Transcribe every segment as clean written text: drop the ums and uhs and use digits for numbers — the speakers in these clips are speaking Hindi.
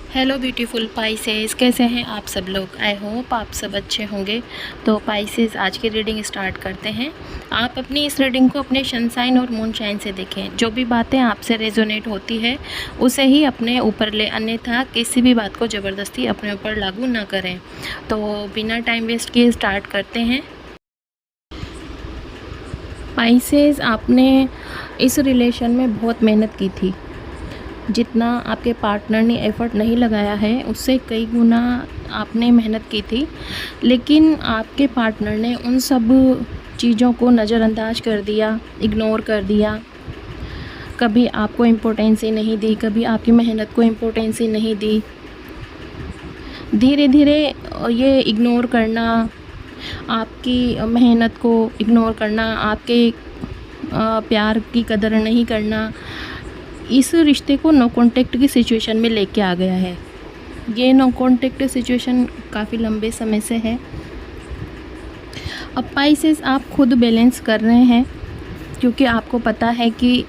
हेलो ब्यूटीफुल पाइसेस, कैसे हैं आप सब लोग। आई होप आप सब अच्छे होंगे। तो पाइसेस, आज की रीडिंग स्टार्ट करते हैं। आप अपनी इस रीडिंग को अपने सन साइन और मून साइन से देखें। जो भी बातें आपसे रेजोनेट होती है उसे ही अपने ऊपर ले, अन्यथा किसी भी बात को ज़बरदस्ती अपने ऊपर लागू ना करें। तो बिना टाइम वेस्ट किए स्टार्ट करते हैं। पाइसेस, आपने इस रिलेशन में बहुत मेहनत की थी। जितना आपके पार्टनर ने एफ़र्ट नहीं लगाया है उससे कई गुना आपने मेहनत की थी, लेकिन आपके पार्टनर ने उन सब चीज़ों को नज़रअंदाज कर दिया, इग्नोर कर दिया। कभी आपको इम्पोर्टेंस ही नहीं दी, कभी आपकी मेहनत को इम्पोर्टेंस ही नहीं दी। धीरे धीरे ये इग्नोर करना, आपकी मेहनत को इग्नोर करना, आपके प्यार की कदर नहीं करना, इस रिश्ते को नो कॉन्टेक्ट की सिचुएशन में लेके आ गया है। ये नो कॉन्टेक्ट सिचुएशन काफ़ी लंबे समय से है। अब पाइसेस, आप खुद बैलेंस कर रहे हैं क्योंकि आपको पता है कि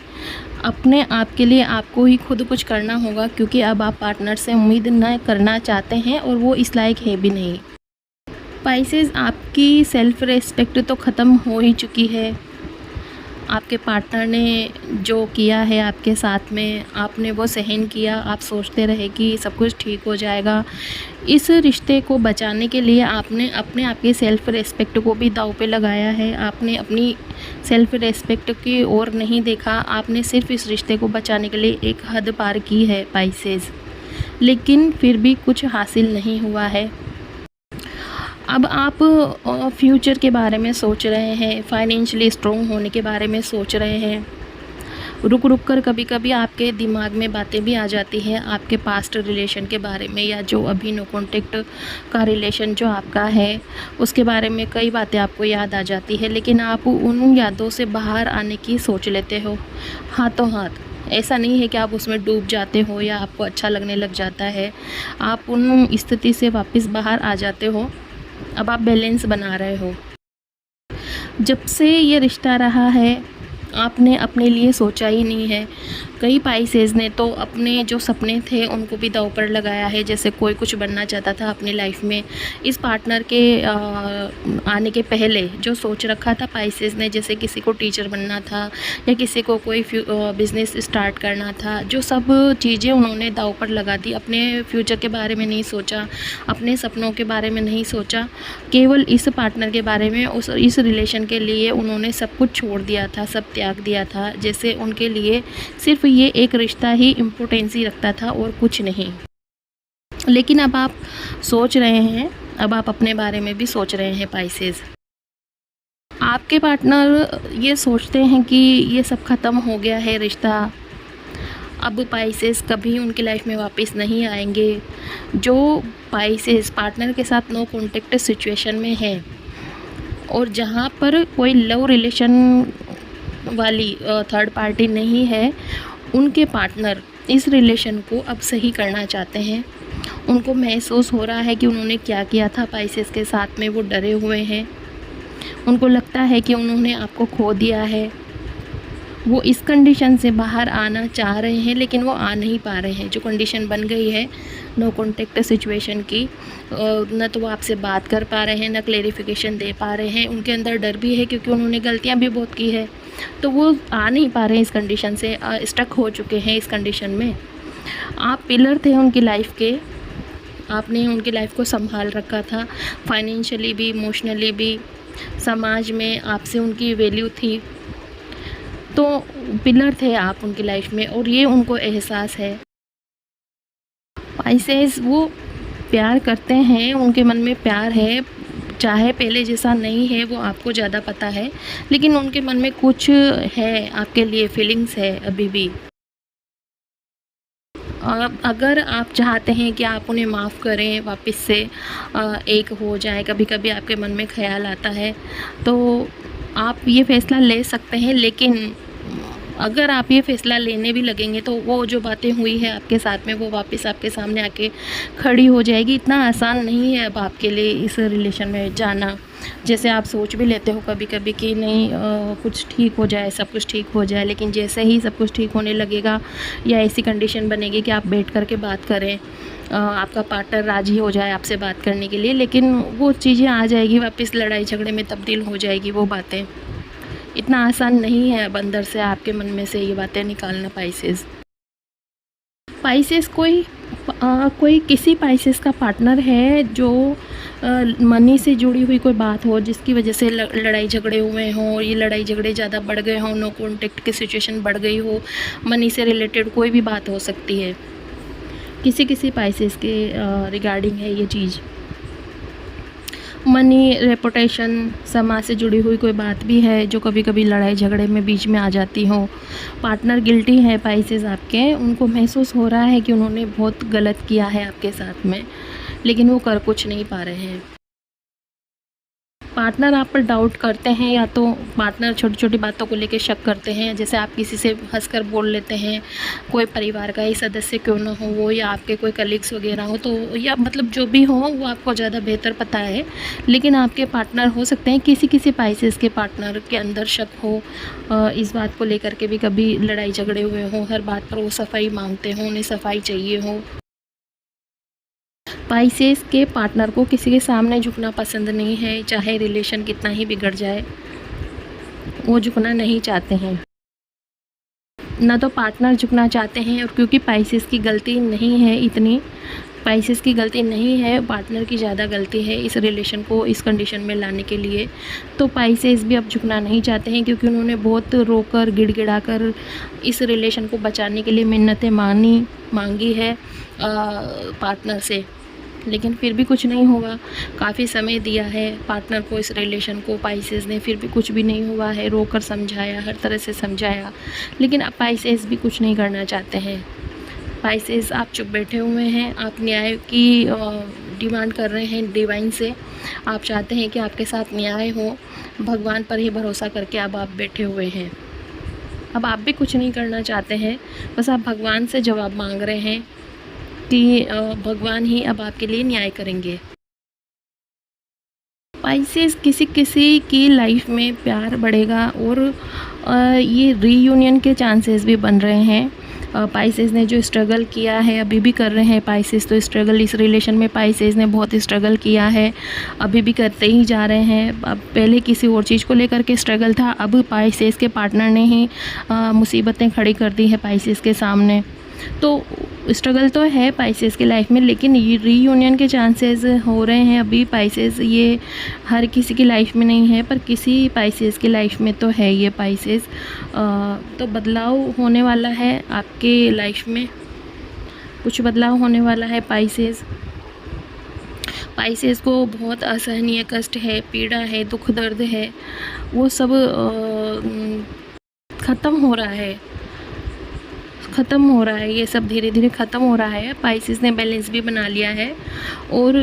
अपने आप के लिए आपको ही खुद कुछ करना होगा, क्योंकि अब आप पार्टनर से उम्मीद न करना चाहते हैं और वो इस लायक है भी नहीं। पाइसेस, आपकी सेल्फ़ रेस्पेक्ट तो ख़त्म हो ही चुकी है। आपके पार्टनर ने जो किया है आपके साथ में, आपने वो सहन किया। आप सोचते रहे कि सब कुछ ठीक हो जाएगा। इस रिश्ते को बचाने के लिए आपने अपने आप की सेल्फ़ रेस्पेक्ट को भी दांव पे लगाया है। आपने अपनी सेल्फ़ रेस्पेक्ट की ओर नहीं देखा। आपने सिर्फ इस रिश्ते को बचाने के लिए एक हद पार की है पाइसेस, लेकिन फिर भी कुछ हासिल नहीं हुआ है। अब आप फ्यूचर के बारे में सोच रहे हैं, फाइनेंशियली स्ट्रॉन्ग होने के बारे में सोच रहे हैं। रुक रुक कर कभी कभी आपके दिमाग में बातें भी आ जाती हैं आपके पास्ट रिलेशन के बारे में, या जो अभी नो कॉन्टेक्ट का रिलेशन जो आपका है उसके बारे में कई बातें आपको याद आ जाती है, लेकिन आप उन यादों से बाहर आने की सोच लेते हो हाथों हाथ। ऐसा नहीं है कि आप उसमें डूब जाते हो या आपको अच्छा लगने लग जाता है। आप उन स्थिति से वापस बाहर आ जाते हो। अब आप बैलेंस बना रहे हो। जब से ये रिश्ता रहा है आपने अपने लिए सोचा ही नहीं है। कई पाइसेस ने तो अपने जो सपने थे उनको भी दांव पर लगाया है। जैसे कोई कुछ बनना चाहता था अपनी लाइफ में, इस पार्टनर के आने के पहले जो सोच रखा था पाइसेस ने, जैसे किसी को टीचर बनना था या किसी को कोई बिज़नेस स्टार्ट करना था, जो सब चीज़ें उन्होंने दांव पर लगा दी। अपने फ्यूचर के बारे में नहीं सोचा, अपने सपनों के बारे में नहीं सोचा, केवल इस पार्टनर के बारे में, इस रिलेशन के लिए उन्होंने सब कुछ छोड़ दिया था, सब त्याग दिया था। जैसे उनके लिए सिर्फ ये एक रिश्ता ही इम्पोर्टेंसी रखता था और कुछ नहीं। लेकिन अब आप सोच रहे हैं, अब आप अपने बारे में भी सोच रहे हैं पाइसेस। आपके पार्टनर ये सोचते हैं कि ये सब ख़त्म हो गया है रिश्ता, अब पाइसेस कभी उनकी लाइफ में वापस नहीं आएंगे। जो पाइसेस पार्टनर के साथ नो कॉन्टेक्ट सिचुएशन में है और जहाँ पर कोई लव रिलेशन वाली थर्ड पार्टी नहीं है, उनके पार्टनर इस रिलेशन को अब सही करना चाहते हैं। उनको महसूस हो रहा है कि उन्होंने क्या किया था पाइसेस के साथ में, वो डरे हुए हैं। उनको लगता है कि उन्होंने आपको खो दिया है। वो इस कंडीशन से बाहर आना चाह रहे हैं, लेकिन वो आ नहीं पा रहे हैं। जो कंडीशन बन गई है नो कॉन्टेक्ट सिचुएशन की, न तो वो आपसे बात कर पा रहे हैं, न क्लेरिफिकेशन दे पा रहे हैं। उनके अंदर डर भी है क्योंकि उन्होंने गलतियां भी बहुत की है, तो वो आ नहीं पा रहे हैं इस कंडीशन से, स्टक हो चुके हैं इस कंडीशन में। आप पिलर थे उनकी लाइफ के, आपने उनकी लाइफ को संभाल रखा था, फाइनेंशियली भी, इमोशनली भी। समाज में आपसे उनकी वैल्यू थी, तो पिलर थे आप उनकी लाइफ में, और ये उनको एहसास है। पाइसेस वो प्यार करते हैं, उनके मन में प्यार है, चाहे पहले जैसा नहीं है, वो आपको ज़्यादा पता है, लेकिन उनके मन में कुछ है आपके लिए, फीलिंग्स है अभी भी। अगर आप चाहते हैं कि आप उन्हें माफ़ करें, वापस से एक हो जाए, कभी कभी आपके मन में ख़्याल आता है, तो आप ये फ़ैसला ले सकते हैं। लेकिन अगर आप ये फ़ैसला लेने भी लगेंगे तो वो जो बातें हुई है आपके साथ में वो वापस आपके सामने आके खड़ी हो जाएगी। इतना आसान नहीं है अब आपके लिए इस रिलेशन में जाना। जैसे आप सोच भी लेते हो कभी कभी कि नहीं कुछ ठीक हो जाए, सब कुछ ठीक हो जाए, लेकिन जैसे ही सब कुछ ठीक होने लगेगा या ऐसी कंडीशन बनेगी कि आप बैठ कर के बात करें, आपका पार्टनर राज़ी हो जाए आपसे बात करने के लिए, लेकिन वो चीज़ें आ जाएगी वापस लड़ाई झगड़े में तब्दील हो जाएगी वो बातें। इतना आसान नहीं है अब अंदर से आपके मन में से ये बातें निकालना। पाइसेस कोई किसी पाइसेस का पार्टनर है जो मनी से जुड़ी हुई कोई बात हो जिसकी वजह से लड़ाई झगड़े हुए हों, ये लड़ाई झगड़े ज़्यादा बढ़ गए हों, नो कॉन्टेक्ट की सिचुएशन बढ़ गई हो, मनी से रिलेटेड कोई भी बात हो सकती है। किसी पाइसेस के रिगार्डिंग है ये चीज़। मनी, रेपुटेशन, समाज से जुड़ी हुई कोई बात भी है जो कभी कभी लड़ाई झगड़े में बीच में आ जाती हो। पार्टनर गिल्टी है पाइसेस आपके, उनको महसूस हो रहा है कि उन्होंने बहुत गलत किया है आपके साथ में, लेकिन वो कर कुछ नहीं पा रहे हैं। पार्टनर आप पर डाउट करते हैं, या तो पार्टनर छोटी छोटी बातों को लेकर शक करते हैं। जैसे आप किसी से हंसकर बोल लेते हैं, कोई परिवार का ही सदस्य क्यों ना हो वो, या आपके कोई कलीग्स वगैरह हो, तो या मतलब जो भी हो वो आपको ज़्यादा बेहतर पता है, लेकिन आपके पार्टनर हो सकते हैं किसी पाइसेस के पार्टनर के अंदर शक हो इस बात को लेकर के भी कभी लड़ाई झगड़े हुए हों, हर बात पर वो सफाई मांगते हों, उन्हें सफाई चाहिए हो। पाइसेस के पार्टनर को किसी के सामने झुकना पसंद नहीं है, चाहे रिलेशन कितना ही बिगड़ जाए, वो झुकना नहीं चाहते हैं। ना तो पार्टनर झुकना चाहते हैं, और क्योंकि पाइसेस की गलती नहीं है इतनी, पाइसेस की गलती नहीं है, पार्टनर की ज़्यादा गलती है इस रिलेशन को इस कंडीशन में लाने के लिए। तो पाइसेस भी अब झुकना नहीं चाहते हैं, क्योंकि उन्होंने बहुत रोकर गिड़गिड़ा कर इस रिलेशन को बचाने के लिए मिन्नतें मांगी है पार्टनर से, लेकिन फिर भी कुछ नहीं हुआ। काफ़ी समय दिया है पार्टनर को इस रिलेशन को पाइसेस ने, फिर भी कुछ भी नहीं हुआ है। रोकर समझाया, हर तरह से समझाया, लेकिन अब पाइसेस भी कुछ नहीं करना चाहते हैं। पाइसेस आप चुप बैठे हुए हैं, आप न्याय की डिमांड कर रहे हैं डिवाइन से। आप चाहते हैं कि आपके साथ न्याय हो, भगवान पर ही भरोसा करके अब आप बैठे हुए हैं। अब आप भी कुछ नहीं करना चाहते हैं, बस आप भगवान से जवाब मांग रहे हैं कि भगवान ही अब आपके लिए न्याय करेंगे। पाइसेस किसी की लाइफ में प्यार बढ़ेगा, और ये रीयूनियन के चांसेस भी बन रहे हैं। पाइसेस ने जो स्ट्रगल किया है, अभी भी कर रहे हैं पाइसेस, तो स्ट्रगल इस रिलेशन में पाइसेस ने बहुत स्ट्रगल किया है, अभी भी करते ही जा रहे हैं। अब पहले किसी और चीज़ को लेकर के स्ट्रगल था, अब पाइसेस के पार्टनर ने ही मुसीबतें खड़ी कर दी है पाइसेस के सामने। तो स्ट्रगल तो है पाइसेस की लाइफ में, लेकिन ये रीयूनियन के चांसेस हो रहे हैं अभी पाइसेस। ये हर किसी की लाइफ में नहीं है, पर किसी पाइसेस की लाइफ में तो है ये पाइसेस। तो बदलाव होने वाला है आपके लाइफ में, कुछ बदलाव होने वाला है पाइसेस। पाइसेस को बहुत असहनीय कष्ट है, पीड़ा है, दुख दर्द है, वो सब ख़त्म हो रहा है, ये सब धीरे धीरे ख़त्म हो रहा है। पाइसेस ने बैलेंस भी बना लिया है, और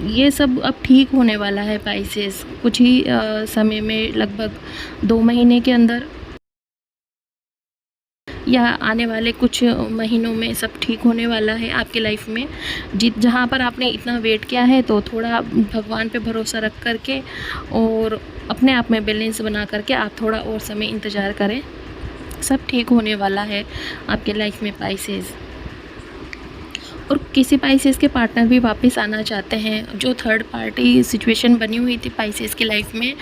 ये सब अब ठीक होने वाला है पाइसेस। कुछ ही समय में, लगभग 2 महीने के अंदर या आने वाले कुछ महीनों में सब ठीक होने वाला है आपकी लाइफ में। जहाँ पर आपने इतना वेट किया है, तो थोड़ा भगवान पे भरोसा रख करके और अपने आप में बैलेंस बना करके आप थोड़ा और समय इंतज़ार करें, सब ठीक होने वाला है आपके लाइफ में पाइसेस। और किसी पाइसेस के पार्टनर भी वापस आना चाहते हैं। जो थर्ड पार्टी सिचुएशन बनी हुई थी पाइसेस की लाइफ में,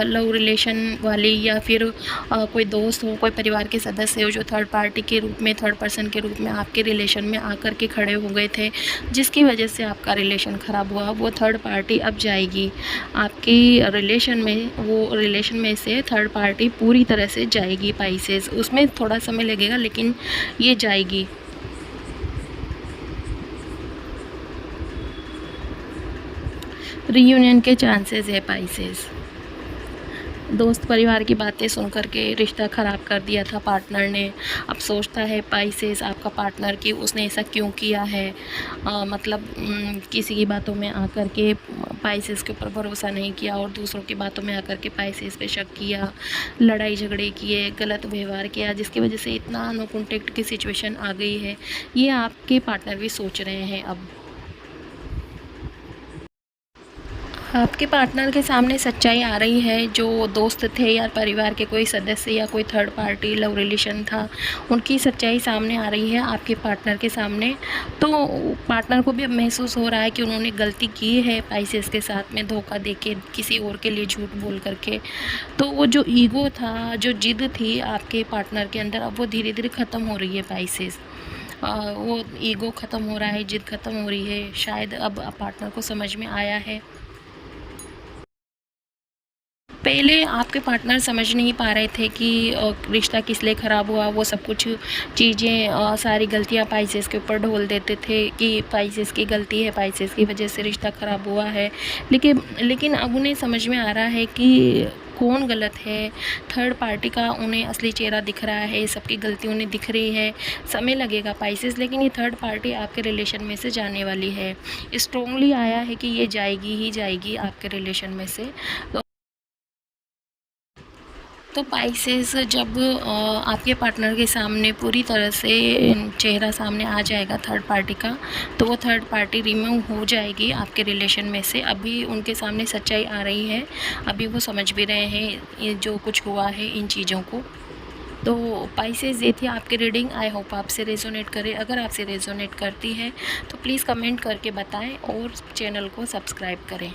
लव रिलेशन वाली, या फिर कोई दोस्त हो, कोई परिवार के सदस्य हो जो थर्ड पार्टी के रूप में, थर्ड पर्सन के रूप में आपके रिलेशन में आकर के खड़े हो गए थे, जिसकी वजह से आपका रिलेशन ख़राब हुआ, वो थर्ड पार्टी अब जाएगी आपकी रिलेशन में। वो रिलेशन में से थर्ड पार्टी पूरी तरह से जाएगी पाइसेस। उसमें थोड़ा समय लगेगा, लेकिन ये जाएगी। रीयूनियन के चांसेस है पाइसेस। दोस्त परिवार की बातें सुन कर के रिश्ता ख़राब कर दिया था पार्टनर ने, अब सोचता है पाइसेस आपका पार्टनर कि उसने ऐसा क्यों किया है। मतलब किसी की बातों में आकर के पाइसेस के ऊपर भरोसा नहीं किया और दूसरों की बातों में आकर के पाइसेस पे शक किया, लड़ाई झगड़े किए, गलत व्यवहार किया, जिसकी वजह से इतना नो कॉन्टैक्ट की सिचुएशन आ गई है। ये आपके पार्टनर भी सोच रहे हैं अब। आपके पार्टनर के सामने सच्चाई आ रही है। जो दोस्त थे या परिवार के कोई सदस्य या कोई थर्ड पार्टी लव रिलेशन था, उनकी सच्चाई सामने आ रही है आपके पार्टनर के सामने। तो पार्टनर को भी अब महसूस हो रहा है कि उन्होंने गलती की है पाइसेस के साथ में धोखा देके, किसी और के लिए झूठ बोल करके। तो वो जो ईगो था, जो जिद थी आपके पार्टनर के अंदर, अब वो धीरे धीरे ख़त्म हो रही है पाइसेस। वो ईगो ख़त्म हो रहा है, जिद ख़त्म हो रही है। शायद अब पार्टनर को समझ में आया है। पहले आपके पार्टनर समझ नहीं पा रहे थे कि रिश्ता किस लिए ख़राब हुआ। वो सब कुछ चीज़ें, सारी गलतियां पाइसेस के ऊपर ढोल देते थे कि पाइसेस की गलती है, पाइसेस की वजह से रिश्ता ख़राब हुआ है। लेकिन अब उन्हें समझ में आ रहा है कि कौन गलत है। थर्ड पार्टी का उन्हें असली चेहरा दिख रहा है, सबकी गलती उन्हें दिख रही है। समय लगेगा पाइसेस, लेकिन ये थर्ड पार्टी आपके रिलेशन में से जाने वाली है। स्ट्रोंगली आया है कि ये जाएगी ही जाएगी आपके रिलेशन में से। तो पाइसेस जब आपके पार्टनर के सामने पूरी तरह से चेहरा सामने आ जाएगा थर्ड पार्टी का, तो वो थर्ड पार्टी रिमूव हो जाएगी आपके रिलेशन में से। अभी उनके सामने सच्चाई आ रही है, अभी वो समझ भी रहे हैं ये जो कुछ हुआ है इन चीज़ों को। तो पाइसेस ये थी आपकी रीडिंग। आई होप आपसे रेजोनेट करे। अगर आपसे रेजोनेट करती है तो प्लीज़ कमेंट करके बताएं और चैनल को सब्सक्राइब करें।